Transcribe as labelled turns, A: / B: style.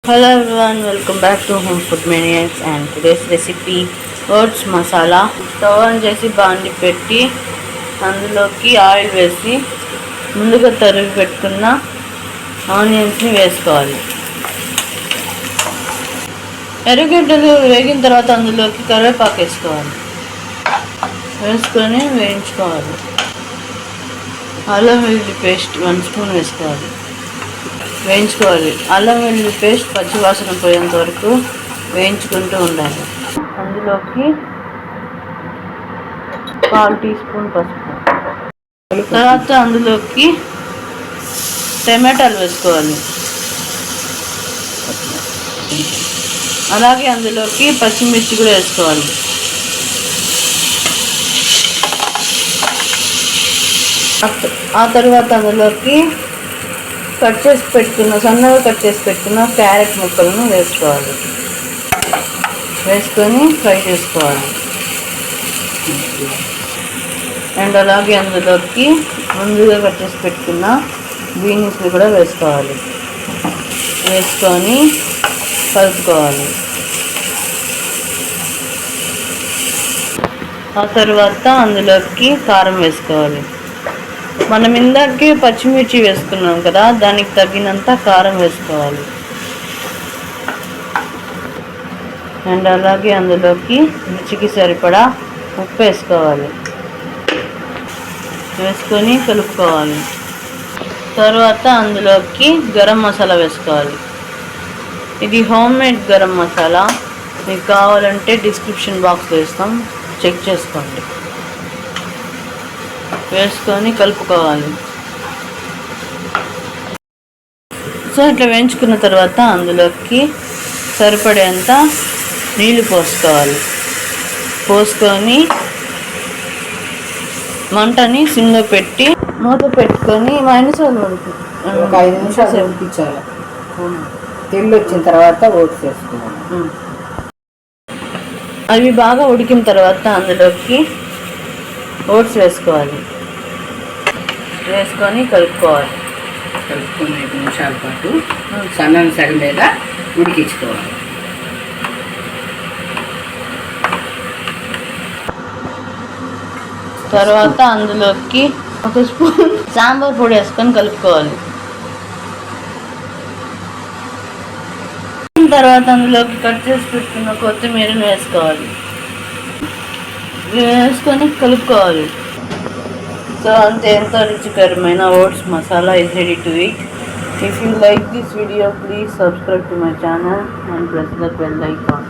A: Hello everyone, welcome back to Home Food Maniacs and today's recipe oats masala. Stove on చేసి బాండి పెట్టి అందులోకి oil వేసి ముందుగా తరిగి పెట్టుకున్న ఆనియన్స్ని వేసుకోవాలి. ఎర్రగడ్డలు వేగిన తర్వాత అందులోకి కరివేపాకు వేసుకొని వేయించుకోవాలి. అల్లం వెల్లుల్లి పేస్ట్ 1 స్పూన్ వేయించుకోవాలి. అల్లం వెల్లుల్లి పేస్ట్ పచ్చివాసన పోయేంత వరకు వేయించుకుంటూ ఉండాలి. అందులోకి 1/4 టీ స్పూన్ పసుపు, తర్వాత అందులోకి టమాటాలు వేసుకోవాలి. అలాగే అందులోకి పచ్చిమిర్చి కూడా వేసుకోవాలి. ఆ తర్వాత అందులోకి సన్నగా కట్ చేసి పెట్టుకున్న క్యారెట్ ముక్కలను వేసుకొని ఫ్రై చేసుకోవాలి. అండ్ అలాగే అందులోకి ముందుగా కట్ చేసి పెట్టుకున్న బీన్స్ని కూడా వేసుకొని కలుపుకోవాలి. ఆ తర్వాత అందులోకి కారం వేసుకోవాలి. మనం ఇందాకే పచ్చిమిర్చి వేసుకున్నాం కదా, దానికి తగినంత కారం వేసుకోవాలి. అండ్ అలాగే అందులోకి రుచికి సరిపడా ఉప్పు వేసుకొని కలుపుకోవాలి. తర్వాత అందులోకి గరం మసాలా వేసుకోవాలి. ఇది హోమ్ మేడ్ గరం మసాలా, మీకు కావాలంటే డిస్క్రిప్షన్ బాక్స్లో ఇస్తాం, చెక్ చేసుకోండి. వేసుకొని కలుపుకోవాలి. సో ఇట్లా వేయించుకున్న తర్వాత అందులోకి సరిపడేంత నీళ్ళు పోసుకొని మంటని సిమ్లో పెట్టి మూత పెట్టుకొని మైనసాలు
B: ఒక 5 నిమిషాలు ఉడికించాలి. తెల్లు వచ్చిన తర్వాత ఓట్స్ వేసుకోవాలి.
A: అవి బాగా ఉడికిన తర్వాత అందులోకి ఓట్స్ వేసుకొని కలుపుకొని
B: 5 నిమిషాల పాటు సన్నని సగం మీద ఉడికించుకోవాలి.
A: తర్వాత అందులోకి 1 స్పూన్ సాంబార్ పొడి వేసుకొని కలుపుకోవాలి. తర్వాత అందులోకి కట్ చేసి పెట్టుకున్న కొత్తిమీరని వేసుకొని కలుపుకోవాలి. సో అంతే, ఎంతో రుచికరమైన oats masala is ready to eat. If you like this video, please subscribe to my channel and press the bell icon.